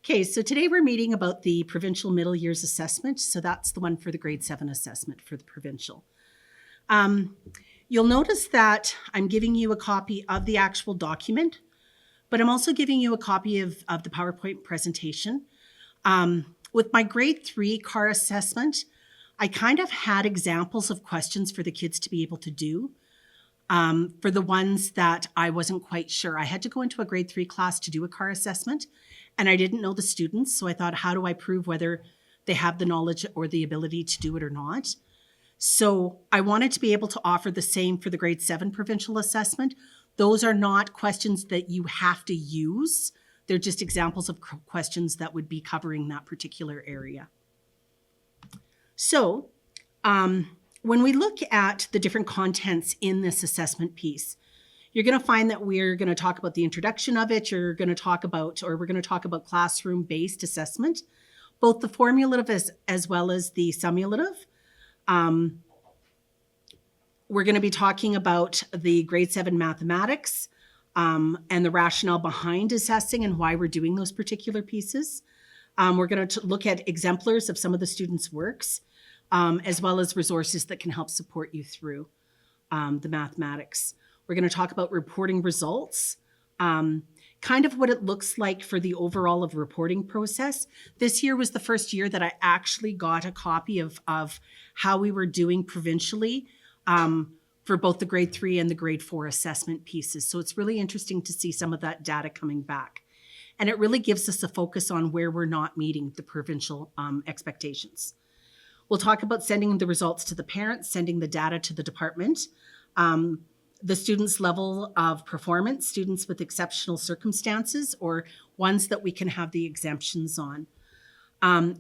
Okay, so today we're meeting about the Provincial Middle Years Assessment. So that's the one for the grade 7 assessment for the Provincial. You'll notice that I'm giving you a copy of the actual document, but I'm also giving you a copy of the PowerPoint presentation. With my grade 3 CAR assessment, I kind of had examples of questions for the kids to be able to do. For the ones that I wasn't quite sure, I had to go into a grade 3 class to do a CAR assessment, and I didn't know the students. So I thought, how do I prove whether they have the knowledge or the ability to do it or not? So I wanted to be able to offer the same for the grade 7 provincial assessment. Those are not questions that you have to use. They're just examples of questions that would be covering that particular area. So when we look at the different contents in this assessment piece, you're going to find that we're going to talk about the introduction of it. We're going to talk about classroom-based assessment, both the formulative as well as the summative. We're going to be talking about the grade 7 mathematics and the rationale behind assessing and why we're doing those particular pieces. We're going to look at exemplars of some of the students' works, as well as resources that can help support you through the mathematics. We're going to talk about reporting results, kind of what it looks like for the overall of reporting process. This year was the first year that I actually got a copy of how we were doing provincially for both the grade 3 and the grade 4 assessment pieces. So it's really interesting to see some of that data coming back. And it really gives us a focus on where we're not meeting the provincial expectations. We'll talk about sending the results to the parents, sending the data to the department, the students' level of performance, students with exceptional circumstances, or ones that we can have the exemptions on.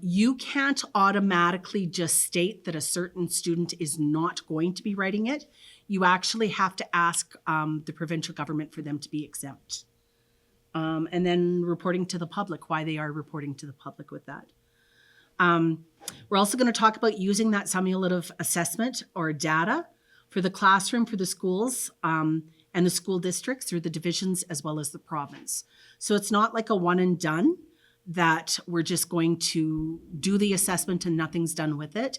You can't automatically just state that a certain student is not going to be writing it. You actually have to ask the provincial government for them to be exempt. And then reporting to the public, why they are reporting to the public with that. We're also going to talk about using that summative assessment or data for the classroom, for the schools, and the school districts through the divisions as well as the province. So it's not like a one and done that we're just going to do the assessment and nothing's done with it.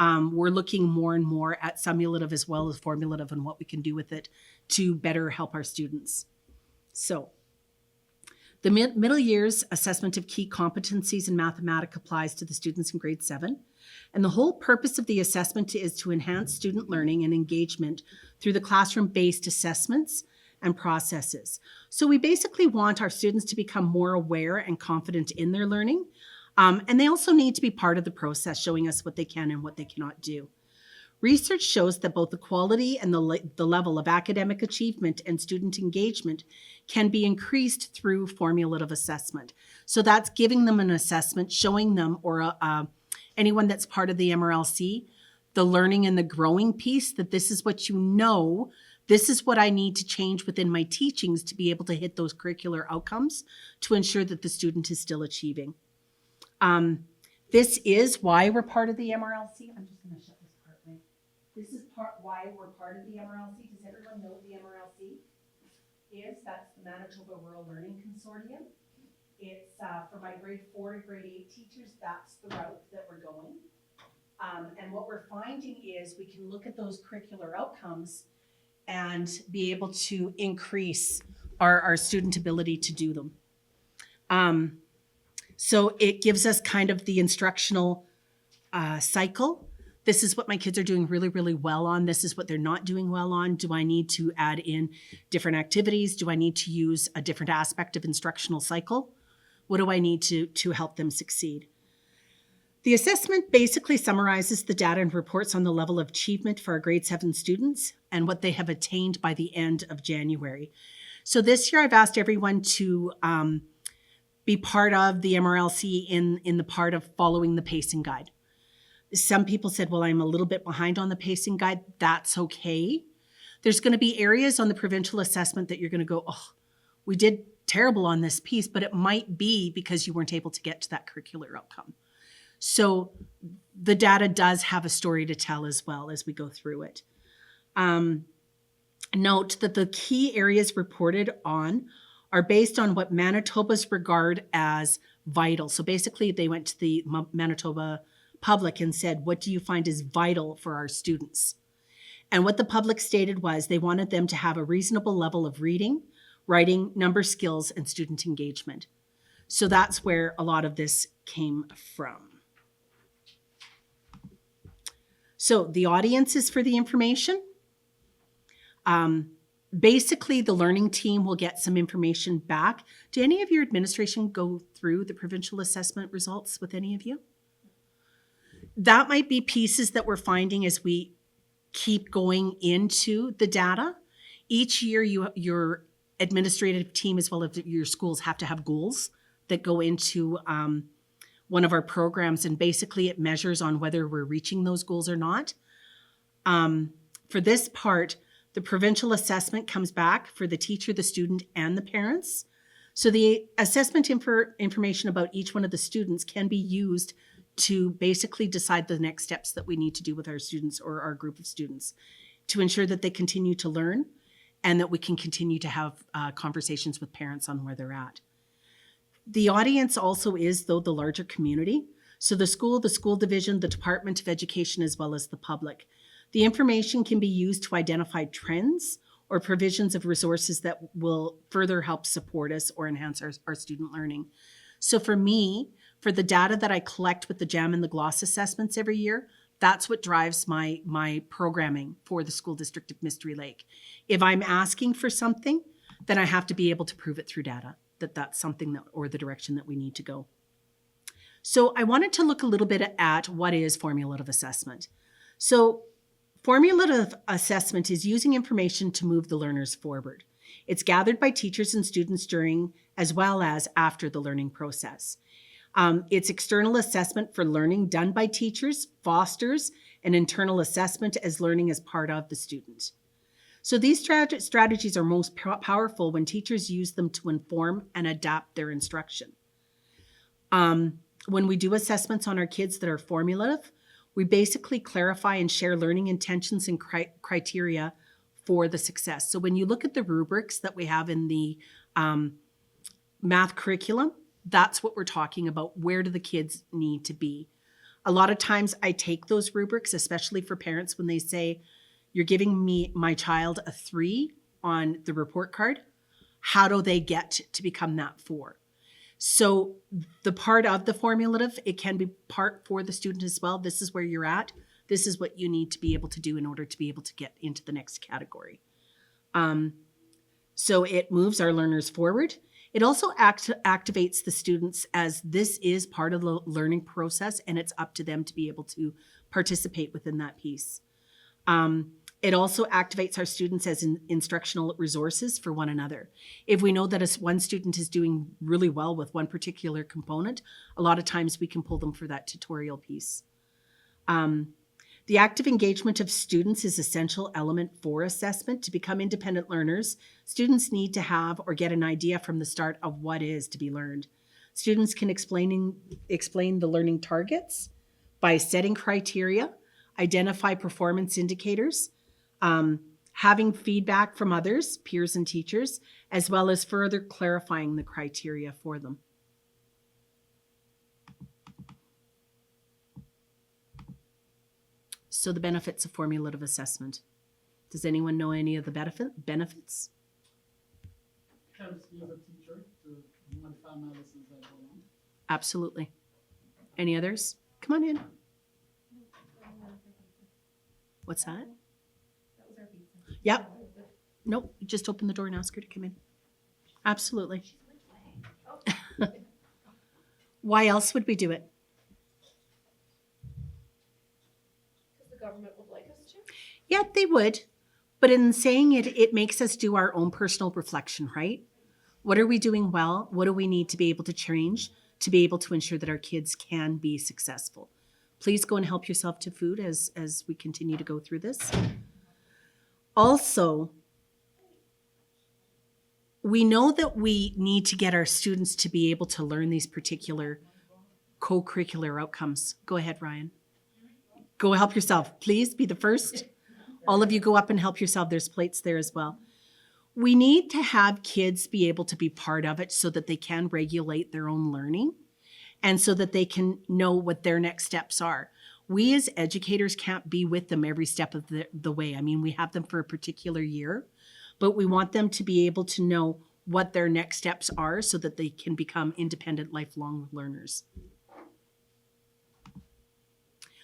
We're looking more and more at summative as well as formulative and what we can do with it to better help our students. So the middle years assessment of key competencies in mathematics applies to the students in grade 7. And the whole purpose of the assessment is to enhance student learning and engagement through the classroom-based assessments and processes. So we basically want our students to become more aware and confident in their learning. And they also need to be part of the process, showing us what they can and what they cannot do. Research shows that both the quality and the level of academic achievement and student engagement can be increased through formulative assessment. So that's giving them an assessment, showing them, or anyone that's part of the MRLC, the learning and the growing piece, that this is what you know, this is what I need to change within my teachings to be able to hit those curricular outcomes to ensure that the student is still achieving. This is why we're part of the MRLC. I'm just going to shut this part right. This is why we're part of the MRLC. Does everyone know what the MRLC is? That's the Manitoba Rural Learning Consortium. It's for my grade 4 to grade 8 teachers, that's the route that we're going. And what we're finding is we can look at those curricular outcomes and be able to increase our student ability to do them. So it gives us kind of the instructional cycle. This is what my kids are doing really, really well on. This is what they're not doing well on. Do I need to add in different activities? Do I need to use a different aspect of instructional cycle? What do I need to help them succeed? The assessment basically summarizes the data and reports on the level of achievement for our grade 7 students and what they have attained by the end of January. So this year I've asked everyone to be part of the MRLC in the part of following the pacing guide. Some people said, well, I'm a little bit behind on the pacing guide. That's okay. There's going to be areas on the provincial assessment that you're going to go, oh, we did terrible on this piece, but it might be because you weren't able to get to that curricular outcome. So the data does have a story to tell as well as we go through it. Note that the key areas reported on are based on what Manitoba's regard as vital. So basically, they went to the Manitoba public and said, what do you find is vital for our students? And what the public stated was they wanted them to have a reasonable level of reading, writing, number skills, and student engagement. So that's where a lot of this came from. So the audiences for the information. Basically, the learning team will get some information back. Do any of your administration go through the provincial assessment results with any of you? That might be pieces that we're finding as we keep going into the data. Each year, your administrative team as well as your schools have to have goals that go into one of our programs, and basically it measures on whether we're reaching those goals or not. For this part, the provincial assessment comes back for the teacher, the student, and the parents. So the assessment information about each one of the students can be used to basically decide the next steps that we need to do with our students or our group of students to ensure that they continue to learn and that we can continue to have conversations with parents on where they're at. The audience also is, though, the larger community. So the school division, the Department of Education, as well as the public. The information can be used to identify trends or provisions of resources that will further help support us or enhance our student learning. So for me, for the data that I collect with the JAM and the GLOSS assessments every year, that's what drives my programming for the School District of Mystery Lake. If I'm asking for something, then I have to be able to prove it through data, that that's something that, or the direction that we need to go. So I wanted to look a little bit at what is formulative assessment. So formulative assessment is using information to move the learners forward. It's gathered by teachers and students during as well as after the learning process. It's external assessment for learning done by teachers, fosters an internal assessment as learning as part of the student. So these strategies are most powerful when teachers use them to inform and adapt their instruction. When we do assessments on our kids that are formulative, we basically clarify and share learning intentions and criteria for the success. So when you look at the rubrics that we have in the math curriculum, that's what we're talking about. Where do the kids need to be? A lot of times I take those rubrics, especially for parents, when they say, you're giving me my child a 3 on the report card. How do they get to become that 4? So the part of the formulative, it can be part for the student as well. This is where you're at. This is what you need to be able to do in order to be able to get into the next category. So it moves our learners forward. It also activates the students as this is part of the learning process and it's up to them to be able to participate within that piece. It also activates our students as instructional resources for one another. If we know that one student is doing really well with one particular component, a lot of times we can pull them for that tutorial piece. The active engagement of students is an essential element for assessment. To become independent learners, students need to have or get an idea from the start of what is to be learned. Students can explain the learning targets by setting criteria, identify performance indicators, having feedback from others, peers and teachers, as well as further clarifying the criteria for them. So the benefits of formulative assessment. Does anyone know any of the benefits? Helps me as a teacher to modify my lessons as I go along. Absolutely. Any others? Come on in. What's that? That was our pizza. Yep. Nope. Just open the door and ask her to come in. Absolutely. Why else would we do it? Because the government would like us to. Yeah, they would. But in saying it, it makes us do our own personal reflection, right? What are we doing well? What do we need to be able to change to be able to ensure that our kids can be successful? Please go and help yourself to food as we continue to go through this. Also, we know that we need to get our students to be able to learn these particular co-curricular outcomes. Go ahead, Ryan. Go help yourself. Please be the first. All of you go up and help yourself. There's plates there as well. We need to have kids be able to be part of it so that they can regulate their own learning and so that they can know what their next steps are. We as educators can't be with them every step of the way. I mean, we have them for a particular year, but we want them to be able to know what their next steps are so that they can become independent, lifelong learners.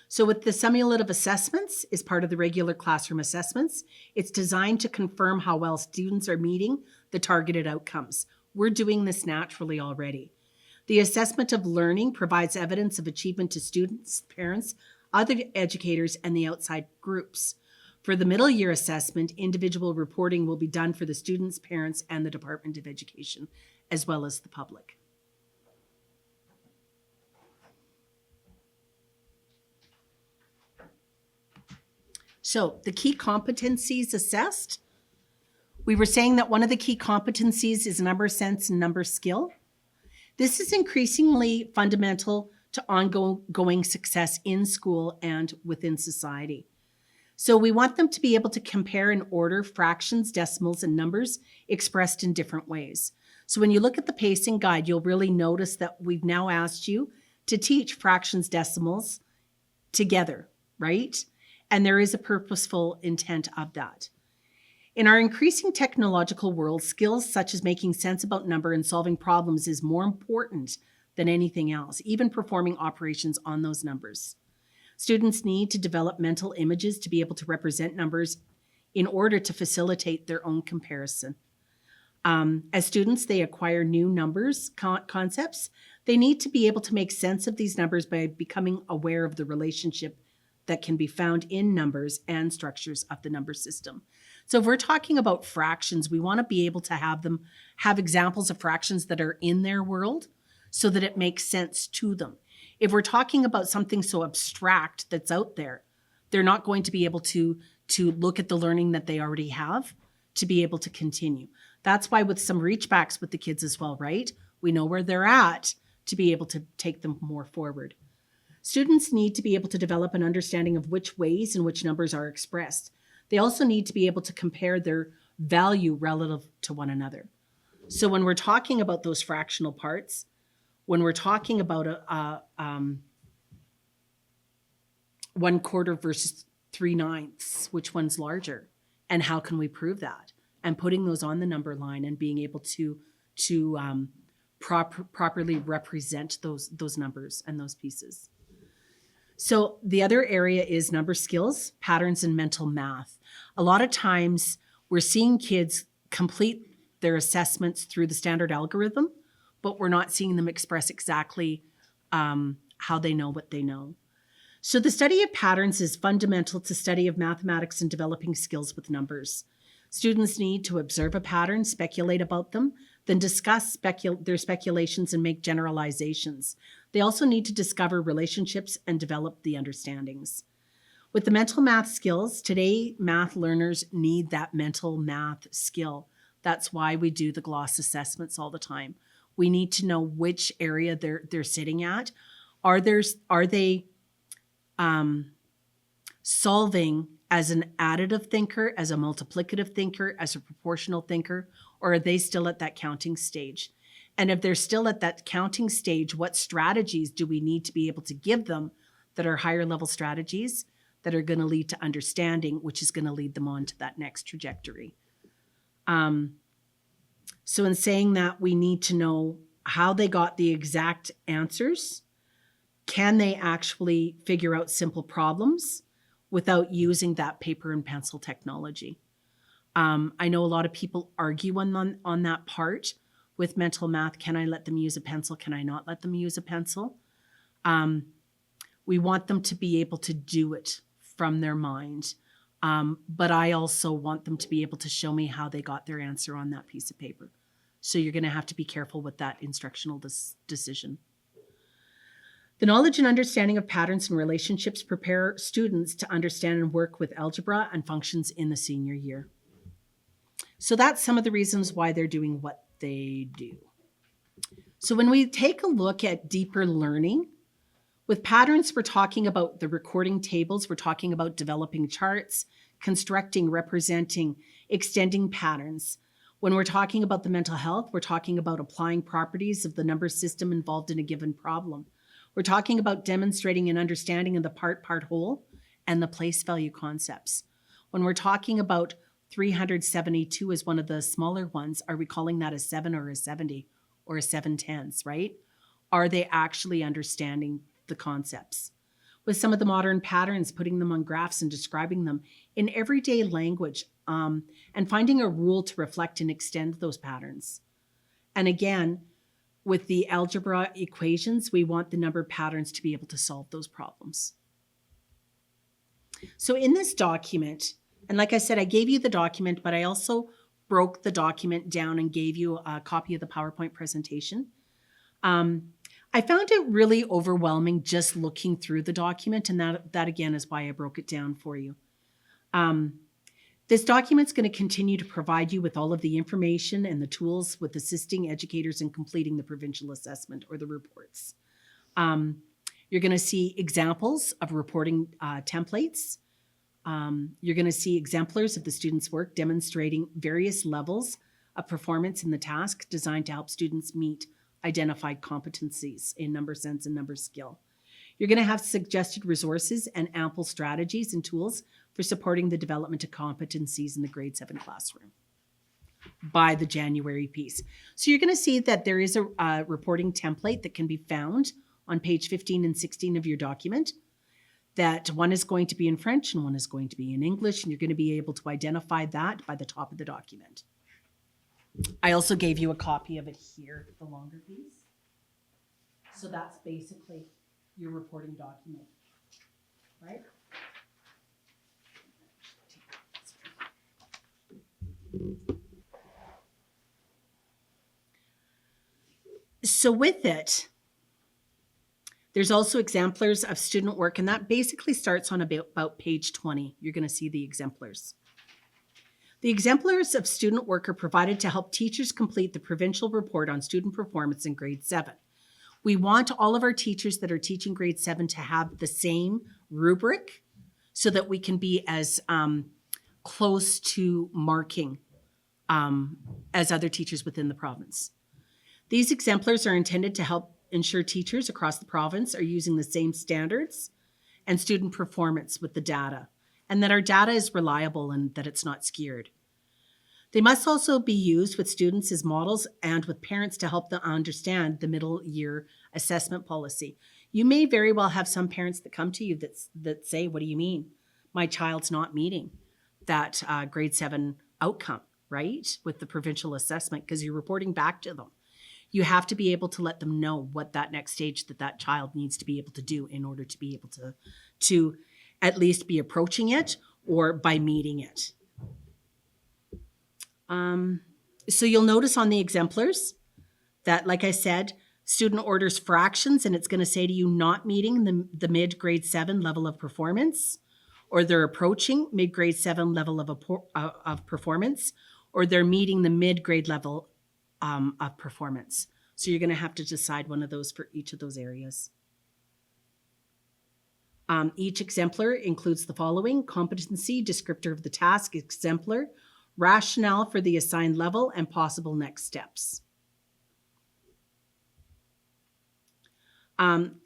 So with the summative assessments is part of the regular classroom assessments. It's designed to confirm how well students are meeting the targeted outcomes. We're doing this naturally already. The assessment of learning provides evidence of achievement to students, parents, other educators, and the outside groups. For the middle year assessment, individual reporting will be done for the students, parents, and the Department of Education, as well as the public. So the key competencies assessed. We were saying that one of the key competencies is number sense and number skill. This is increasingly fundamental to ongoing success in school and within society. So we want them to be able to compare and order fractions, decimals, and numbers expressed in different ways. So when you look at the pacing guide, you'll really notice that we've now asked you to teach fractions, decimals together, right? And there is a purposeful intent of that. In our increasing technological world, skills such as making sense about number and solving problems is more important than anything else, even performing operations on those numbers. Students need to develop mental images to be able to represent numbers in order to facilitate their own comparison. As students, they acquire new numbers concepts. They need to be able to make sense of these numbers by becoming aware of the relationship that can be found in numbers and structures of the number system. So if we're talking about fractions, we want to be able to have them have examples of fractions that are in their world so that it makes sense to them. If we're talking about something so abstract that's out there, they're not going to be able to look at the learning that they already have to be able to continue. That's why with some reach backs with the kids as well, right? We know where they're at to be able to take them more forward. Students need to be able to develop an understanding of which ways in which numbers are expressed. They also need to be able to compare their value relative to one another. So when we're talking about those fractional parts, when we're talking about 1/4 versus 3/9, which one's larger? And how can we prove that? And putting those on the number line and being able to properly represent those numbers and those pieces. So the other area is number skills, patterns, and mental math. A lot of times we're seeing kids complete their assessments through the standard algorithm, but we're not seeing them express exactly how they know what they know. So the study of patterns is fundamental to study of mathematics and developing skills with numbers. Students need to observe a pattern, speculate about them, then discuss their speculations and make generalizations. They also need to discover relationships and develop the understandings. With the mental math skills, today math learners need that mental math skill. That's why we do the gloss assessments all the time. We need to know which area they're sitting at. Are they solving as an additive thinker, as a multiplicative thinker, as a proportional thinker, or are they still at that counting stage? And if they're still at that counting stage, what strategies do we need to be able to give them that are higher level strategies that are going to lead to understanding, which is going to lead them on to that next trajectory? So in saying that, we need to know how they got the exact answers. Can they actually figure out simple problems without using that paper and pencil technology? I know a lot of people argue on that part with mental math. Can I let them use a pencil? Can I not let them use a pencil? We want them to be able to do it from their mind. But I also want them to be able to show me how they got their answer on that piece of paper. So you're going to have to be careful with that instructional decision. The knowledge and understanding of patterns and relationships prepare students to understand and work with algebra and functions in the senior year. So that's some of the reasons why they're doing what they do. So when we take a look at deeper learning, with patterns, we're talking about the recording tables, we're talking about developing charts, constructing, representing, extending patterns. When we're talking about the mental health, we're talking about applying properties of the number system involved in a given problem. We're talking about demonstrating an understanding of the part whole and the place value concepts. When we're talking about 372 as one of the smaller ones, are we calling that a 7 or a 70 or a 7/10, right? Are they actually understanding the concepts? With some of the modern patterns, putting them on graphs and describing them in everyday language, and finding a rule to reflect and extend those patterns. And again, with the algebra equations, we want the number patterns to be able to solve those problems. So in this document, and like I said, I gave you the document, but I also broke the document down and gave you a copy of the PowerPoint presentation. I found it really overwhelming just looking through the document, and that again is why I broke it down for you. This document's going to continue to provide you with all of the information and the tools with assisting educators in completing the provincial assessment or the reports. You're going to see examples of reporting templates. You're going to see exemplars of the students' work demonstrating various levels of performance in the task designed to help students meet identified competencies in number sense and number skill. You're going to have suggested resources and ample strategies and tools for supporting the development of competencies in the grade 7 classroom by the January piece. So you're going to see that there is a reporting template that can be found on page 15 and 16 of your document. That one is going to be in French and one is going to be in English, and you're going to be able to identify that by the top of the document. I also gave you a copy of it here, the longer piece. So that's basically your reporting document, right? So with it, there's also exemplars of student work, and that basically starts on about page 20. You're going to see the exemplars. The exemplars of student work are provided to help teachers complete the provincial report on student performance in grade 7. We want all of our teachers that are teaching grade 7 to have the same rubric so that we can be as close to marking as other teachers within the province. These exemplars are intended to help ensure teachers across the province are using the same standards and student performance with the data, and that our data is reliable and that it's not skewed. They must also be used with students as models and with parents to help them understand the middle year assessment policy. You may very well have some parents that come to you that say, what do you mean? My child's not meeting that grade 7 outcome, right? With the provincial assessment, because you're reporting back to them. You have to be able to let them know what that next stage that child needs to be able to do in order to be able to at least be approaching it or by meeting it. So you'll notice on the exemplars that, like I said, student orders fractions, and it's going to say to you not meeting the mid-grade 7 level of performance, or they're approaching mid-grade 7 level of performance, or they're meeting the mid-grade level of performance. So you're going to have to decide one of those for each of those areas. Each exemplar includes the following: competency, descriptor of the task, exemplar, rationale for the assigned level, and possible next steps.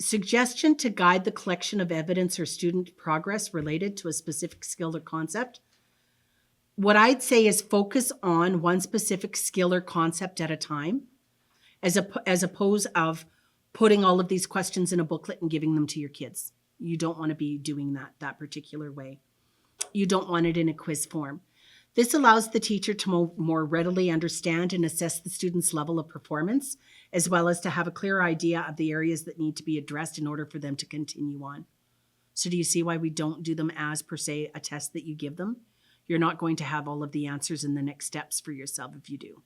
Suggestion to guide the collection of evidence or student progress related to a specific skill or concept. What I'd say is focus on one specific skill or concept at a time, as opposed of putting all of these questions in a booklet and giving them to your kids. You don't want to be doing that particular way. You don't want it in a quiz form. This allows the teacher to more readily understand and assess the student's level of performance, as well as to have a clear idea of the areas that need to be addressed in order for them to continue on. So do you see why we don't do them as, per se, a test that you give them? You're not going to have all of the answers in the next steps for yourself if you do.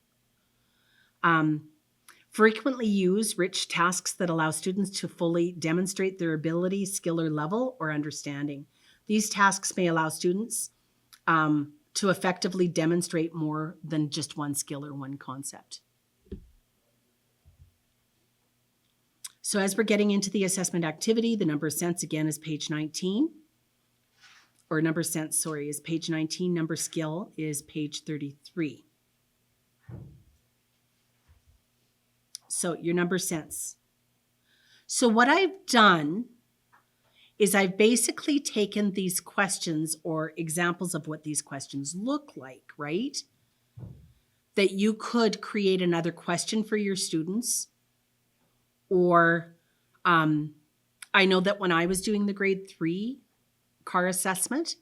Frequently use rich tasks that allow students to fully demonstrate their ability, skill, or level, or understanding. These tasks may allow students to effectively demonstrate more than just one skill or one concept. So as we're getting into the assessment activity, the number sense again is page 19. Or number sense, sorry, is page 19. Number skill is page 33. So your number sense. So what I've done is I've basically taken these questions or examples of what these questions look like, right? That you could create another question for your students. Or I know that when I was doing the grade 3 car assessment,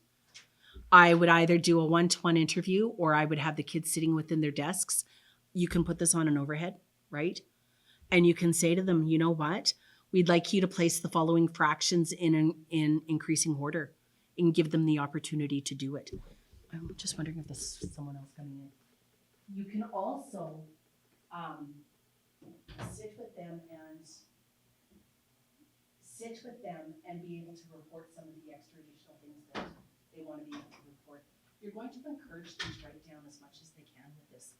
I would either do a one-to-one interview or I would have the kids sitting within their desks. You can put this on an overhead, right? And you can say to them, you know what? We'd like you to place the following fractions in increasing order and give them the opportunity to do it. I'm just wondering if there's someone else coming in. You can also sit with them and be able to report some of the extra additional things that they want to be able to report. You're going to encourage them to write down as much as they can with this.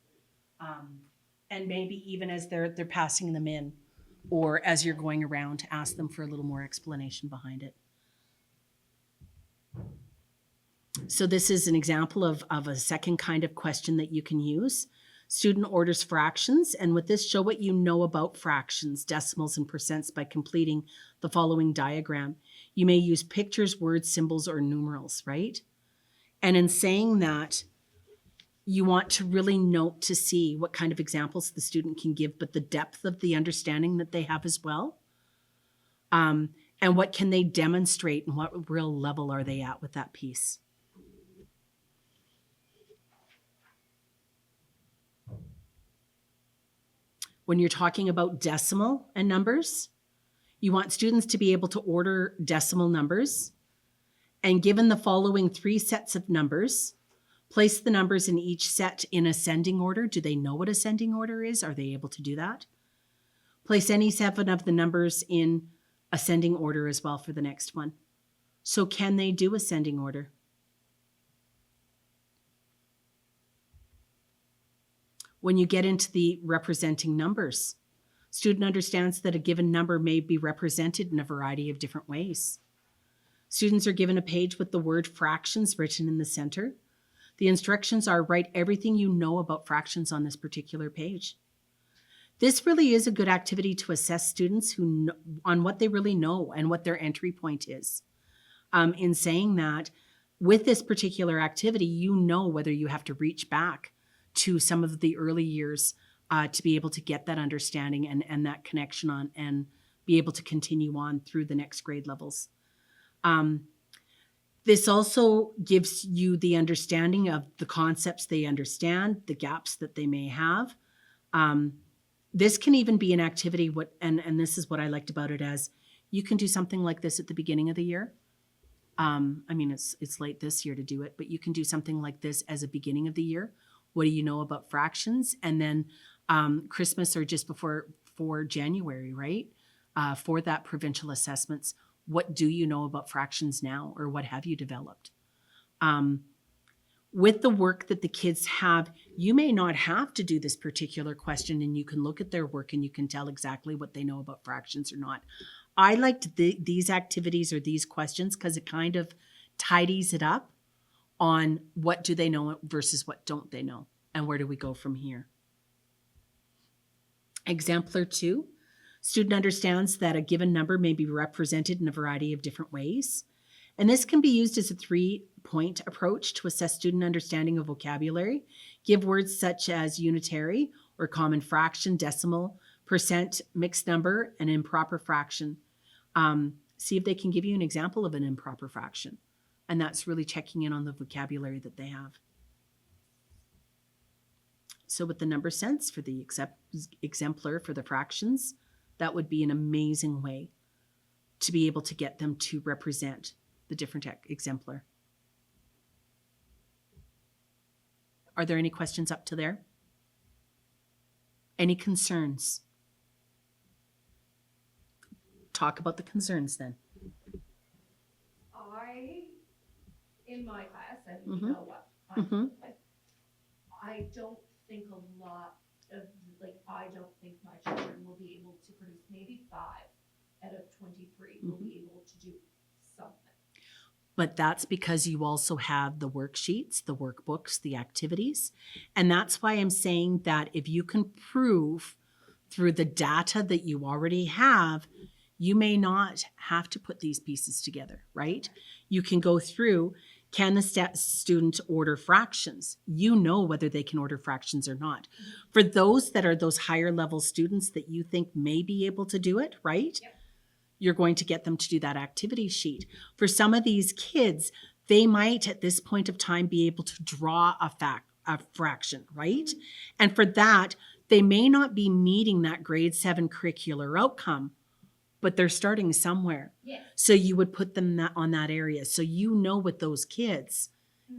And maybe even as they're passing them in, or as you're going around, to ask them for a little more explanation behind it. So this is an example of a second kind of question that you can use. Student orders fractions, and with this, show what you know about fractions, decimals, and percents by completing the following diagram. You may use pictures, words, symbols, or numerals, right? And in saying that, you want to really note to see what kind of examples the student can give, but the depth of the understanding that they have as well. And what can they demonstrate and what real level are they at with that piece? When you're talking about decimal and numbers, you want students to be able to order decimal numbers. And given the following 3 sets of numbers, place the numbers in each set in ascending order. Do they know what ascending order is? Are they able to do that? Place any 7 of the numbers in ascending order as well for the next one. So can they do ascending order? When you get into the representing numbers, student understands that a given number may be represented in a variety of different ways. Students are given a page with the word fractions written in the center. The instructions are write everything you know about fractions on this particular page. This really is a good activity to assess students on what they really know and what their entry point is. In saying that, with this particular activity, you know whether you have to reach back to some of the early years to be able to get that understanding and that connection on and be able to continue on through the next grade levels. This also gives you the understanding of the concepts they understand, the gaps that they may have. This can even be an activity, and this is what I liked about it, as you can do something like this at the beginning of the year. I mean, it's late this year to do it, but you can do something like this as a beginning of the year. What do you know about fractions? And then Christmas or just before January, right? For that provincial assessments, what do you know about fractions now, or what have you developed? With the work that the kids have, you may not have to do this particular question, and you can look at their work and you can tell exactly what they know about fractions or not. I liked these activities or these questions because it kind of tidies it up on what do they know versus what don't they know, and where do we go from here. Exemplar 2, student understands that a given number may be represented in a variety of different ways. And this can be used as a 3-point approach to assess student understanding of vocabulary. Give words such as unitary or common fraction, decimal, percent, mixed number, and improper fraction. See if they can give you an example of an improper fraction. And that's really checking in on the vocabulary that they have. So with the number sense for the exemplar for the fractions, that would be an amazing way to be able to get them to represent the different exemplar. Are there any questions up to there? Any concerns? Talk about the concerns then. In my class, and Mhm. you know what, Mhm. I don't think a lot of, I don't think my children will be able to produce, maybe 5 out of 23 will be able to do something. But that's because you also have the worksheets, the workbooks, the activities. And that's why I'm saying that if you can prove through the data that you already have, you may not have to put these pieces together, right? You can go through, can the student order fractions? You know whether they can order fractions or not. For those that are those higher level students that you think may be able to do it, right? Yep. You're going to get them to do that activity sheet. For some of these kids, they might at this point of time be able to draw a fraction, right? And for that, they may not be meeting that grade 7 curricular outcome, but they're starting somewhere. Yeah. So you would put them on that area. So you know with those kids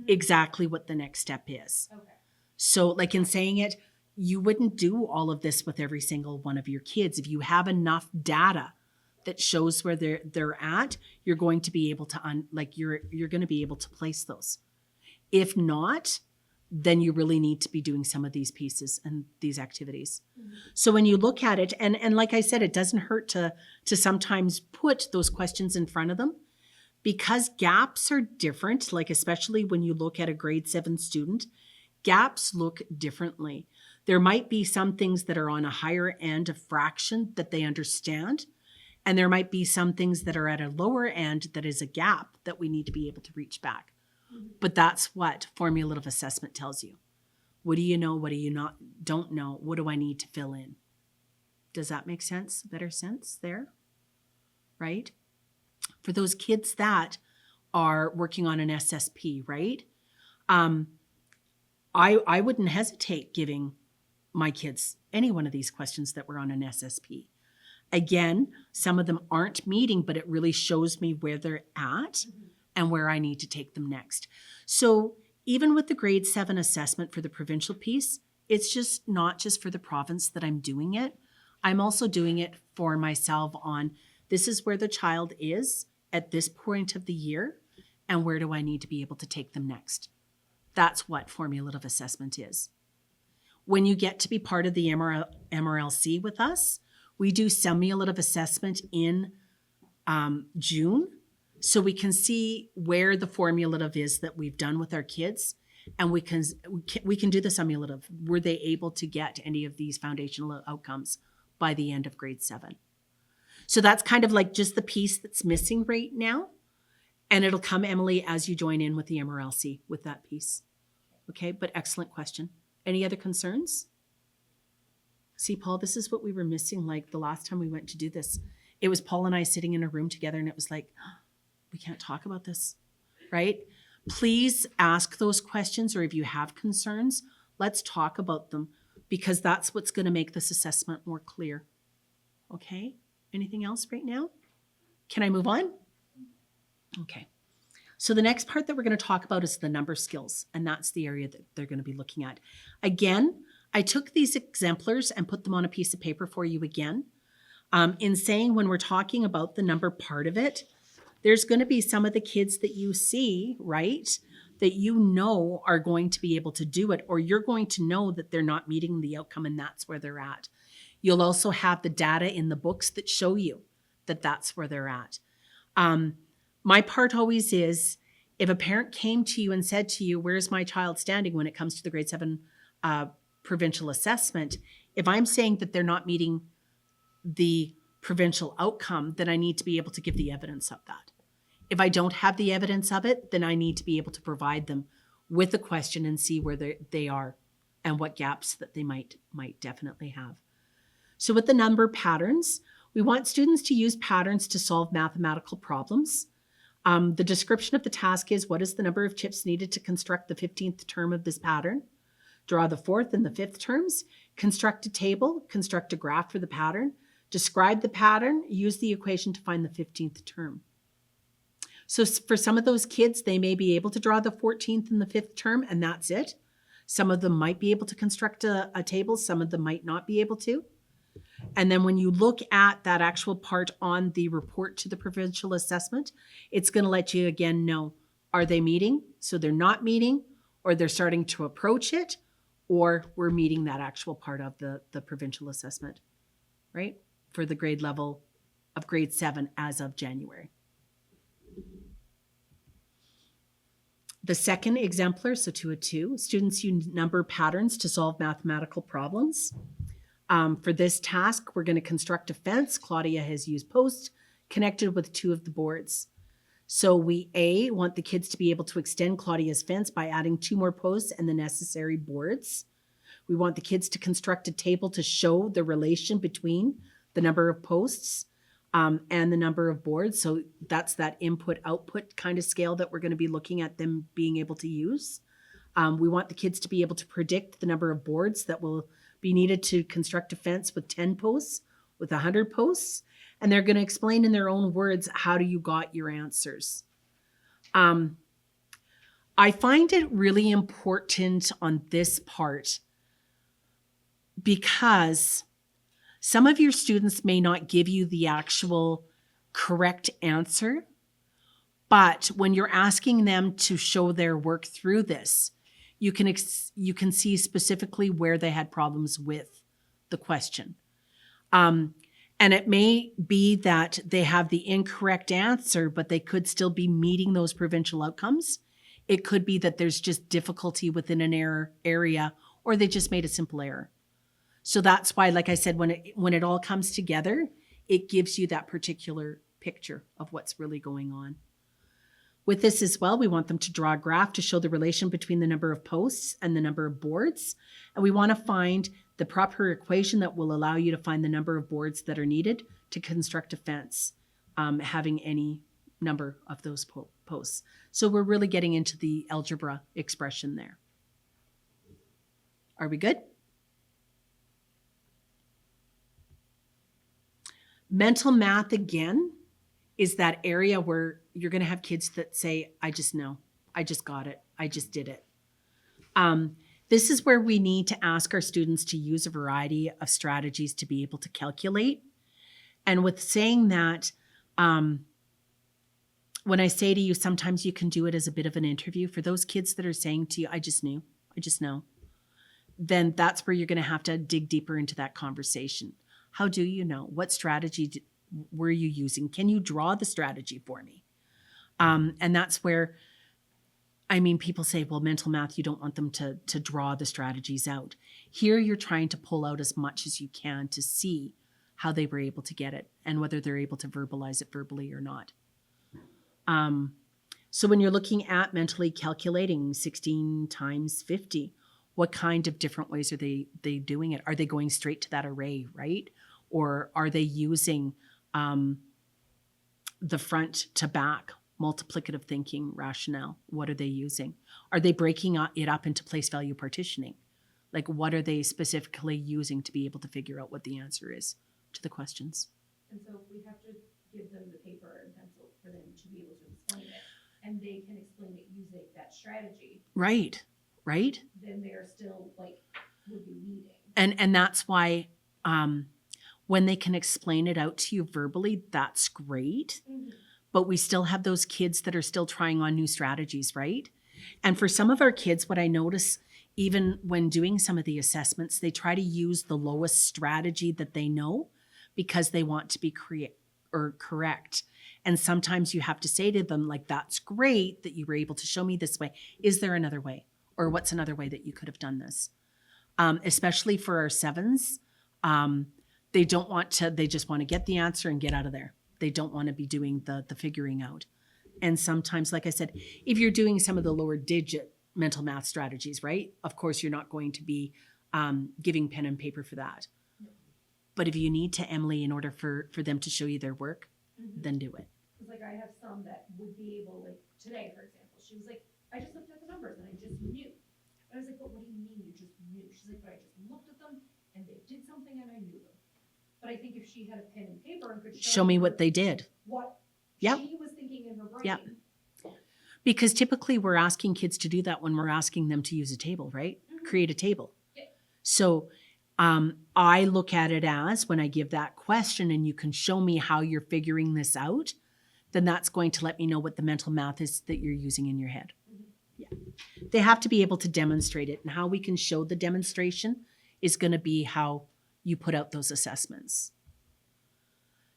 exactly what the next step is. Okay. So like in saying it, you wouldn't do all of this with every single one of your kids. If you have enough data that shows where they're at, you're going to be able to you're going to be able to place those. If not, then you really need to be doing some of these pieces and these activities. So when you look at it, and like I said, it doesn't hurt to sometimes put those questions in front of them, because gaps are different, like especially when you look at a grade 7 student, gaps look differently. There might be some things that are on a higher end of fraction that they understand, and there might be some things that are at a lower end that is a gap that we need to be able to reach back. But that's what formulative assessment tells you. What do you know? What do you don't know? What do I need to fill in? Does that make sense? Better sense there? Right? For those kids that are working on an SSP, right? I wouldn't hesitate giving my kids any one of these questions that were on an SSP. Again, some of them aren't meeting, but it really shows me where they're at and where I need to take them next. So even with the grade 7 assessment for the provincial piece, it's just not just for the province that I'm doing it. I'm also doing it for myself on this is where the child is at this point of the year and where do I need to be able to take them next. That's what formulative assessment is. When you get to be part of the MRLC with us, we do summative assessment in June, so we can see where the formulative is that we've done with our kids, and we can do the summative. Were they able to get any of these foundational outcomes by the end of grade 7? So that's kind of like just the piece that's missing right now, and it'll come, Emily, as you join in with the MRLC with that piece. Okay, but excellent question. Any other concerns? See, Paul, this is what we were missing. Like the last time we went to do this, it was Paul and I sitting in a room together, and it was like, oh, we can't talk about this, right? Please ask those questions, or if you have concerns, let's talk about them, because that's what's going to make this assessment more clear. Okay, anything else right now? Can I move on? Okay. So the next part that we're going to talk about is the number skills, and that's the area that they're going to be looking at. Again, I took these exemplars and put them on a piece of paper for you again. In saying when we're talking about the number part of it, there's going to be some of the kids that you see, right, that you know are going to be able to do it, or you're going to know that they're not meeting the outcome and that's where they're at. You'll also have the data in the books that show you that that's where they're at. My part always is, if a parent came to you and said to you, where's my child standing when it comes to the grade 7 provincial assessment, if I'm saying that they're not meeting the provincial outcome, then I need to be able to give the evidence of that. If I don't have the evidence of it, then I need to be able to provide them with a question and see where they are and what gaps that they might definitely have. So with the number patterns, we want students to use patterns to solve mathematical problems. The description of the task is, what is the number of chips needed to construct the 15th term of this pattern? Draw the 4th and the 5th terms, construct a table, construct a graph for the pattern, describe the pattern, use the equation to find the 15th term. So for some of those kids, they may be able to draw the 14th and the 5th term, and that's it. Some of them might be able to construct a table, some of them might not be able to. And then when you look at that actual part on the report to the provincial assessment, it's going to let you again know, are they meeting? So they're not meeting, or they're starting to approach it, or we're meeting that actual part of the provincial assessment, right? For the grade level of grade 7 as of January. The second exemplar, so 202, students use number patterns to solve mathematical problems. For this task, we're going to construct a fence. Claudia has used posts connected with 2 of the boards. So we want the kids to be able to extend Claudia's fence by adding 2 more posts and the necessary boards. We want the kids to construct a table to show the relation between the number of posts and the number of boards. So that's that input-output kind of scale that we're going to be looking at them being able to use. We want the kids to be able to predict the number of boards that will be needed to construct a fence with 10 posts, with 100 posts, and they're going to explain in their own words how you got your answers. I find it really important on this part because some of your students may not give you the actual correct answer, but when you're asking them to show their work through this, you can see specifically where they had problems with the question. And it may be that they have the incorrect answer, but they could still be meeting those provincial outcomes. It could be that there's just difficulty within an area, or they just made a simple error. So that's why, like I said, when it all comes together, it gives you that particular picture of what's really going on. With this as well, we want them to draw a graph to show the relation between the number of posts and the number of boards. And we want to find the proper equation that will allow you to find the number of boards that are needed to construct a fence, having any number of those posts. So we're really getting into the algebra expression there. Are we good? Mental math, again, is that area where you're going to have kids that say, I just know, I just got it, I just did it. This is where we need to ask our students to use a variety of strategies to be able to calculate. And with saying that, when I say to you, sometimes you can do it as a bit of an interview. For those kids that are saying to you, I just knew, I just know, then that's where you're going to have to dig deeper into that conversation. How do you know? What strategy were you using? Can you draw the strategy for me? And that's where, I mean, people say, well, mental math, you don't want them to draw the strategies out. Here, you're trying to pull out as much as you can to see how they were able to get it and whether they're able to verbalize it verbally or not. So when you're looking at mentally calculating 16 times 50, what kind of different ways are they doing it? Are they going straight to that array, right? Or are they using the front to back multiplicative thinking rationale? What are they using? Are they breaking it up into place value partitioning? Like, what are they specifically using to be able to figure out what the answer is to the questions? And so if we have to give them the paper and pencil for them to be able to explain it, and they can explain it using that strategy. Right. Then they're still would be meeting. And that's why when they can explain it out to you verbally, that's great. Mm-hmm. But we still have those kids that are still trying on new strategies, right? And for some of our kids, what I notice, even when doing some of the assessments, they try to use the lowest strategy that they know because they want to be correct. And sometimes you have to say to them, that's great that you were able to show me this way. Is there another way? Or what's another way that you could have done this? Especially for our 7s, they just want to get the answer and get out of there. They don't want to be doing the figuring out. And sometimes, like I said, if you're doing some of the lower digit mental math strategies, right? Of course, you're not going to be giving pen and paper for that. But if you need to, Emily, in order for them to show you their work, then do it. Because I have some that would be able, today, for example, she was like, I just looked at the numbers and I just knew. And I was like, but what do you mean you just knew? She's like, but I just looked at them and they did something and I knew them. But I think if she had a pen and paper and could show me what they did. What yep. she was thinking in her brain. Yep. Because typically we're asking kids to do that when we're asking them to use a table, right? Mm-hmm. Create a table. Yeah. So I look at it as when I give that question and you can show me how you're figuring this out, then that's going to let me know what the mental math is that you're using in your head. Mm-hmm. Yeah. They have to be able to demonstrate it, and how we can show the demonstration is going to be how you put out those assessments.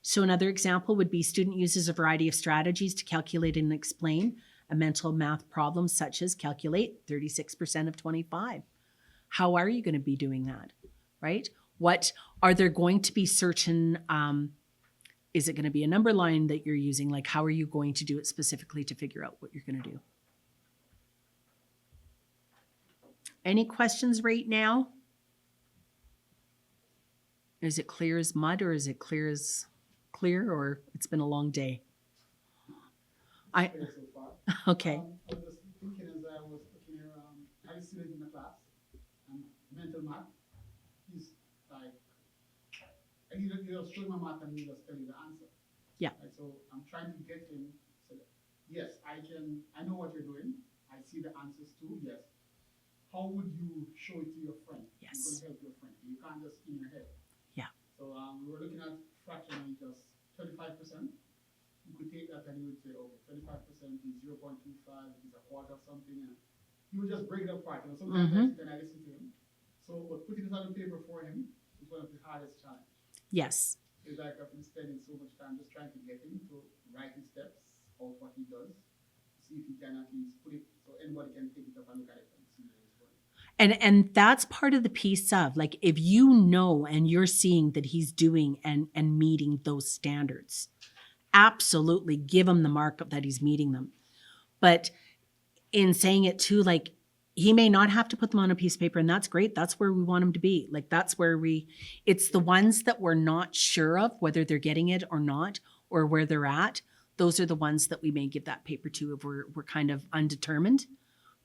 So another example would be student uses a variety of strategies to calculate and explain a mental math problem, such as calculate 36% of 25. How are you going to be doing that, right? What are there going to be certain, is it going to be a number line that you're using? Like, how are you going to do it specifically to figure out what you're going to do? Any questions right now? Is it clear as mud, or is it clear as clear, or it's been a long day? I, Clear so far. okay, I was just thinking as I was looking here, I had a student in the class, mental math, he's like, and he just show my math and he just tell you the answer. Yeah. Right, so I'm trying to get him, so that, yes, I know what you're doing, I see the answers too, yes. How would you show it to your friend? Yes. You're gonna help your friend, you can't just in your head. Yeah. So, we were looking at fractionally just 35%. You could take that and you would say, okay, 35% is 0.25, is a quarter of something, and he would just break it apart. You know, sometimes I sit and I listen to him. So, but putting it on the paper for him is one of the hardest challenges. yes. It's like I've been spending so much time just trying to get him to write his steps out what he does, see if he can at least put it so anybody can pick it up and look at it and see that it's working. And that's part of the piece of, like, if you know and you're seeing that he's doing and meeting those standards, absolutely give him the mark that he's meeting them. But in saying it too, like, he may not have to put them on a piece of paper, and that's great. That's where we want him to be. Like, that's where it's the ones that we're not sure of whether they're getting it or not, or where they're at. Those are the ones that we may give that paper to if we're kind of undetermined.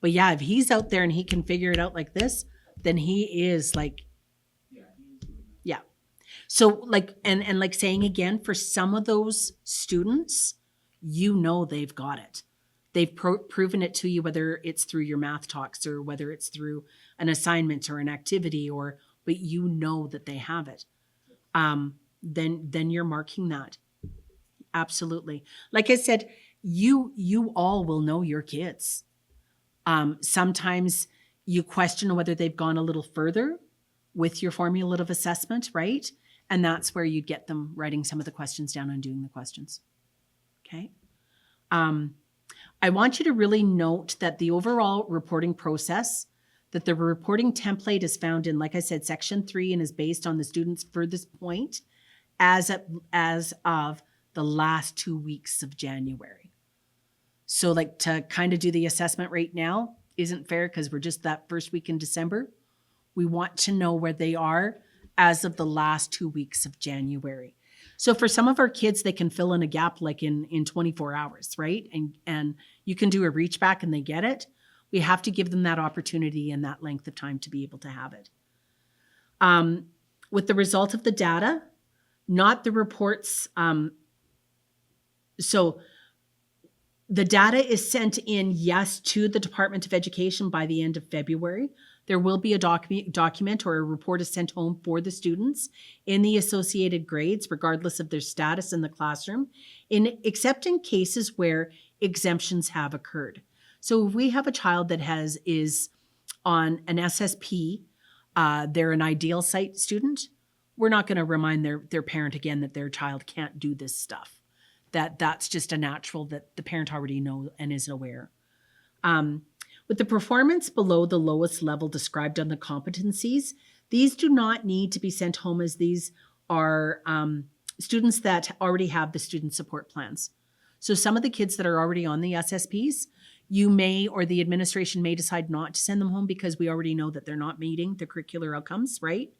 But yeah, if he's out there and he can figure it out like this, then he is like, Yeah, he is doing that. yeah. So like, and like saying again, for some of those students, you know they've got it. They've proven it to you, whether it's through your math talks or whether it's through an assignment or an activity, but you know that they have it. Then you're marking that. Absolutely. Like I said, you all will know your kids. Sometimes you question whether they've gone a little further with your formulative assessment, right? And that's where you get them writing some of the questions down and doing the questions. Okay. I want you to really note that the overall reporting process, that the reporting template is found in, like I said, section 3 and is based on the student's furthest point as of the last 2 weeks of January. So like to kind of do the assessment right now isn't fair because we're just that first week in December. We want to know where they are as of the last 2 weeks of January. So for some of our kids, they can fill in a gap like in 24 hours, right? And you can do a reach back and they get it. We have to give them that opportunity and that length of time to be able to have it. With the result of the data, not the reports. So the data is sent in, yes, to the Department of Education by the end of February. There will be a document or a report is sent home for the students in the associated grades, regardless of their status in the classroom, except in cases where exemptions have occurred. So if we have a child that is on an SSP, they're an ideal site student, we're not going to remind their parent again that their child can't do this stuff. That's just a natural that the parent already knows and is aware. With the performance below the lowest level described on the competencies, these do not need to be sent home as these are students that already have the student support plans. So some of the kids that are already on the SSPs, you may, or the administration may decide not to send them home because we already know that they're not meeting the curricular outcomes, right?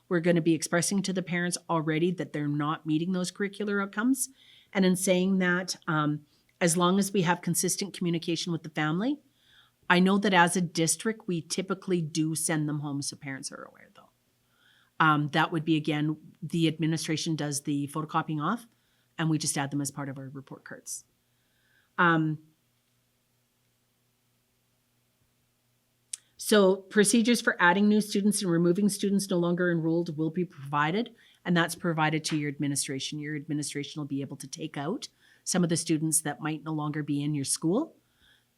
We're going to be expressing to the parents already that they're not meeting those curricular outcomes. And in saying that, as long as we have consistent communication with the family, I know that as a district, we typically do send them home so parents are aware though. That would be, again, the administration does the photocopying off and we just add them as part of our report cards. So procedures for adding new students and removing students no longer enrolled will be provided, and that's provided to your administration. Your administration will be able to take out some of the students that might no longer be in your school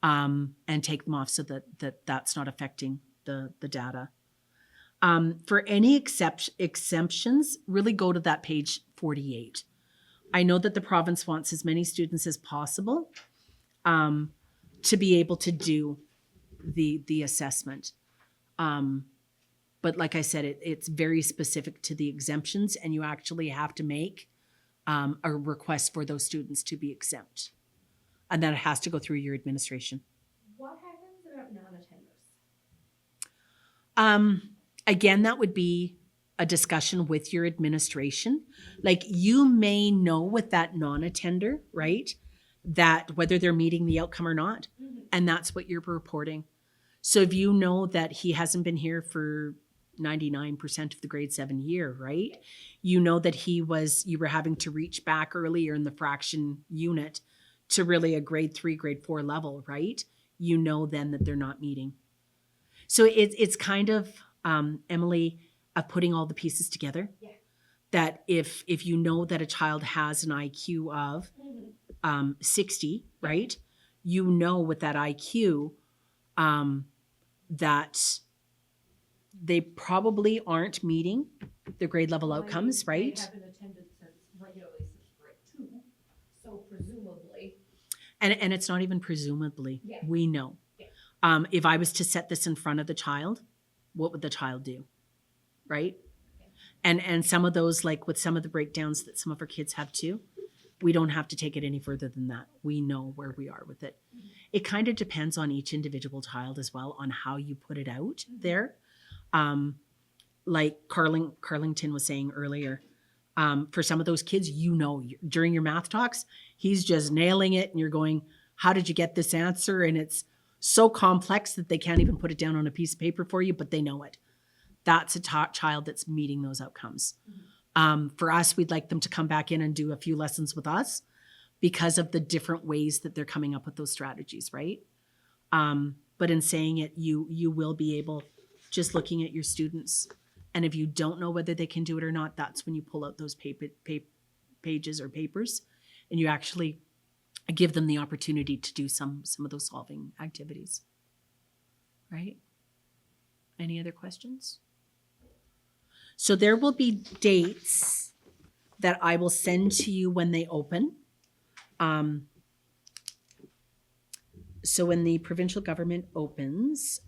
and take them off so that that's not affecting the data. For any exemptions, really go to that page 48. I know that the province wants as many students as possible to be able to do the assessment. But like I said, it's very specific to the exemptions, and you actually have to make a request for those students to be exempt. And that has to go through your administration. What happens about non-attenders? Again, that would be a discussion with your administration. Like you may know with that non-attender, right? That whether they're meeting the outcome or not, and that's what you're reporting. So if you know that he hasn't been here for 99% of the grade 7 year, right? You know that you were having to reach back earlier in the fraction unit to really a grade 3, grade 4 level, right? You know then that they're not meeting. So it's kind of, Emily, of putting all the pieces together. Yeah. That if you know that a child has an IQ of 60, right? You know with that IQ that they probably aren't meeting the grade level Well, I mean, outcomes, right? They haven't attended regularly since grade 2, so presumably. And it's not even presumably. Yeah. We know. Yeah. If I was to set this in front of the child, what would the child do? Right? And some of those, like with some of the breakdowns that some of our kids have too, we don't have to take it any further than that. We know where we are with it. It kind of depends on each individual child as well, on how you put it out there. Like Carlington was saying earlier, for some of those kids, you know, during your math talks, he's just nailing it and you're going, how did you get this answer? And it's so complex that they can't even put it down on a piece of paper for you, but they know it. That's a child that's meeting those outcomes. For us, we'd like them to come back in and do a few lessons with us because of the different ways that they're coming up with those strategies, right? But in saying it, you will be able, just looking at your students, and if you don't know whether they can do it or not, that's when you pull out those pages or papers, and you actually give them the opportunity to do some of those solving activities, right? Any other questions? So there will be dates that I will send to you when they open. So when the provincial government opens,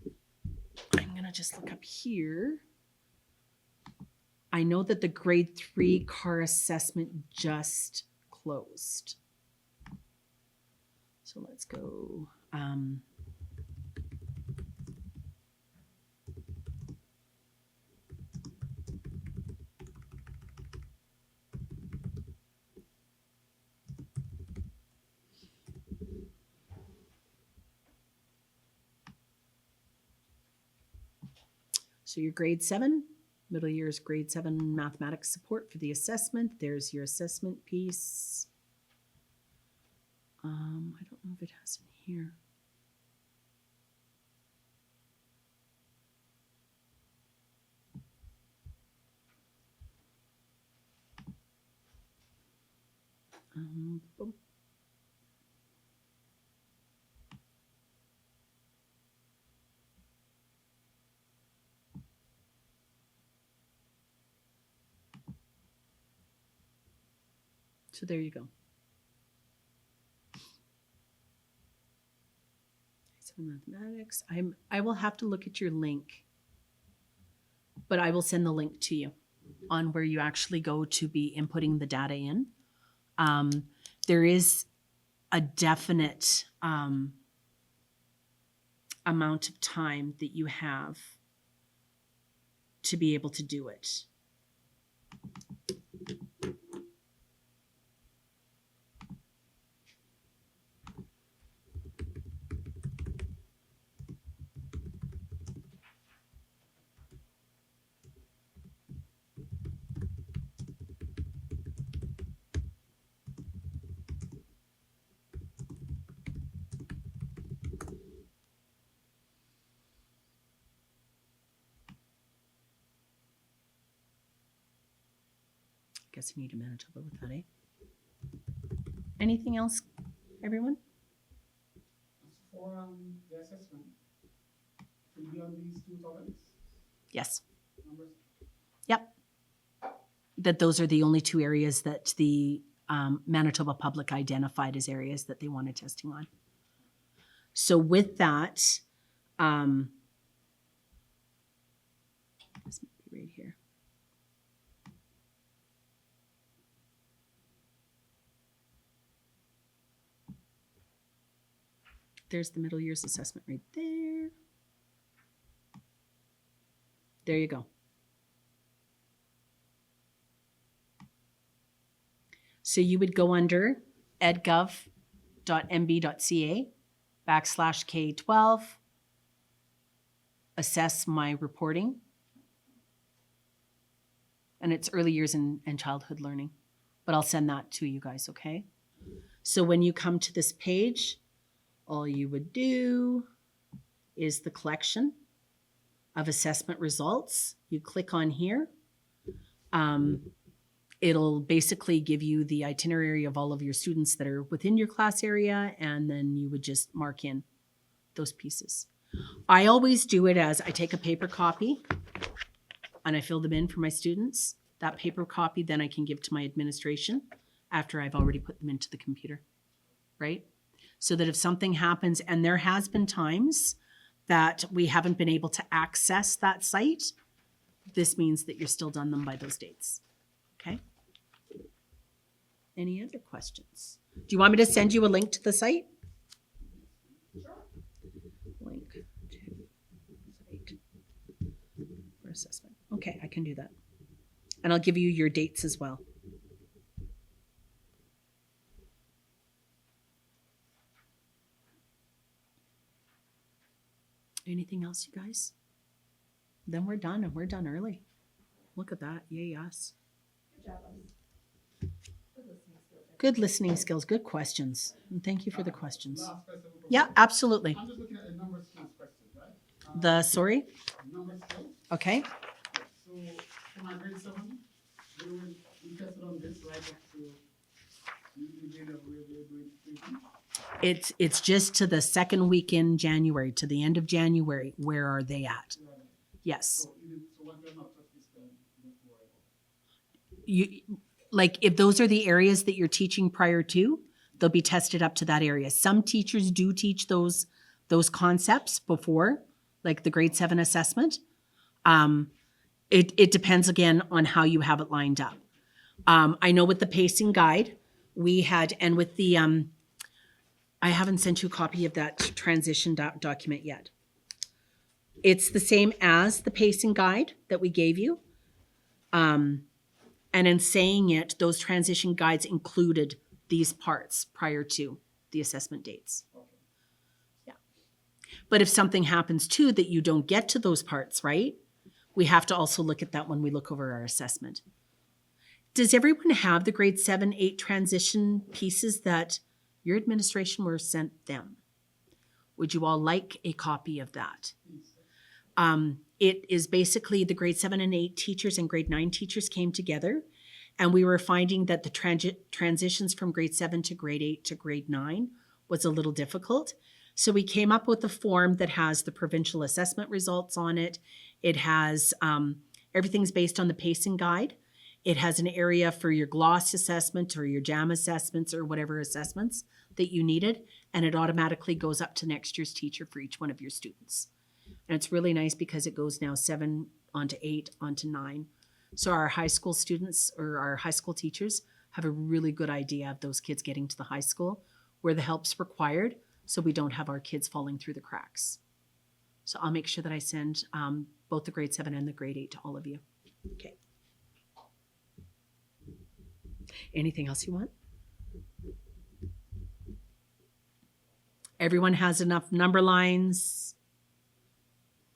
I'm going to just look up here. I know that the grade 3 car assessment just closed. So let's go. So your grade 7, middle year is grade 7 mathematics support for the assessment. There's your assessment piece. I don't know if it has in here. Boom. So there you go. So mathematics. I will have to look at your link, but I will send the link to you on where you actually go to be inputting the data in. There is a definite amount of time that you have to be able to do it. Guess I need a Manitoba with that, eh? Anything else, everyone? For the assessment, will be on these 2 topics, Yes. numbers? Yep. That those are the only 2 areas that the Manitoba Public identified as areas that they wanted testing on. So with that, This might be right here. There's the middle years assessment right there. There you go. So you would go under edgov.mb.ca/K12, assess my reporting. And it's early years and childhood learning. But I'll send that to you guys, okay? So when you come to this page, all you would do is the collection of assessment results. You click on here. It'll basically give you the itinerary of all of your students that are within your class area, and then you would just mark in those pieces. I always do it as I take a paper copy and I fill them in for my students. That paper copy then I can give to my administration after I've already put them into the computer, right? So that if something happens, and there has been times that we haven't been able to access that site, this means that you're still done them by those dates, okay? Any other questions? Do you want me to send you a link to the site? Link to site for assessment. Okay, I can do that. And I'll give you your dates as well. Anything else, you guys? Then we're done, and we're done early. Look at that. Yay, us. Good job, Liz. Good listening skills. Good listening skills, good questions. And thank you for the questions. Last question, Professor. Yeah, absolutely. I'm just looking at the number skills questions, right? Sorry? Number skills. Okay. So for my grade 7, we tested on this right up to the grade of where they're doing teaching. It's just to the second week in January, to the end of January. Where are they at? Yes. So what we're not touching this, then we don't worry about. You, like, if those are the areas that you're teaching prior to, they'll be tested up to that area. Some teachers do teach those concepts before, like the grade 7 assessment. It depends again on how you have it lined up. I know with the pacing guide, we had, and with the, I haven't sent you a copy of that transition document yet. It's the same as the pacing guide that we gave you. And in saying it, those transition guides included these parts prior to the assessment dates. Yeah. But if something happens too that you don't get to those parts, right? We have to also look at that when we look over our assessment. Does everyone have the grade 7, 8 transition pieces that your administration were sent them? Would you all like a copy of that? It is basically the grade 7 and 8 teachers and grade 9 teachers came together, and we were finding that the transitions from grade 7 to grade 8 to grade 9 was a little difficult. So we came up with a form that has the provincial assessment results on it. It has, everything's based on the pacing guide. It has an area for your gloss assessment or your JAM assessments or whatever assessments that you needed, and it automatically goes up to next year's teacher for each one of your students. And it's really nice because it goes now 7 onto 8 onto 9. So our high school students or our high school teachers have a really good idea of those kids getting to the high school where the help's required, so we don't have our kids falling through the cracks. So I'll make sure that I send both the grade 7 and the grade 8 to all of you. Okay. Anything else you want? Everyone has enough number lines.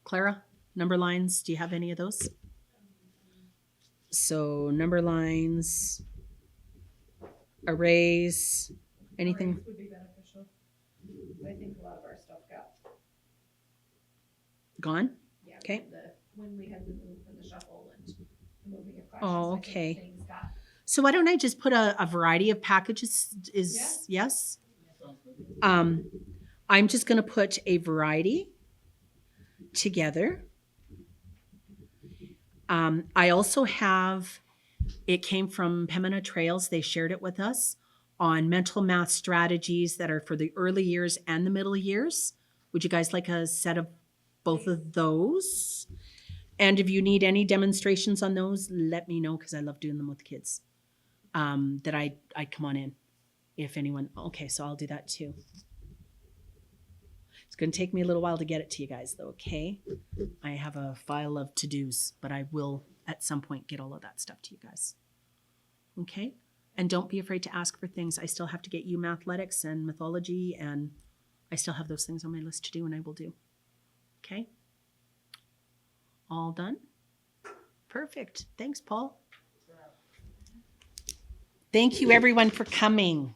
Clara, number lines, do you have any of those? So number lines, arrays, anything? Arrays would be beneficial. I think a lot of our stuff got, Gone? yeah. Okay. When we had the move and the shuffle and the moving of questions. Oh, I think okay. things got. So why don't I just put a variety of packages is, yes? I'm just gonna put a variety together. I also have, it came from Pembina Trails, they shared it with us on mental math strategies that are for the early years and the middle years. Would you guys like a set of both of those? And if you need any demonstrations on those, let me know because I love doing them with kids. That I come on in if anyone. Okay, so I'll do that too. It's going to take me a little while to get it to you guys, though. Okay, I have a file of to-dos, but I will at some point get all of that stuff to you guys. Okay, and don't be afraid to ask for things. I still have to get you mathletics and mythology, and I still have those things on my list to do, and I will do. Okay, all done. Perfect. Thanks, Paul. Thank you, everyone, for coming.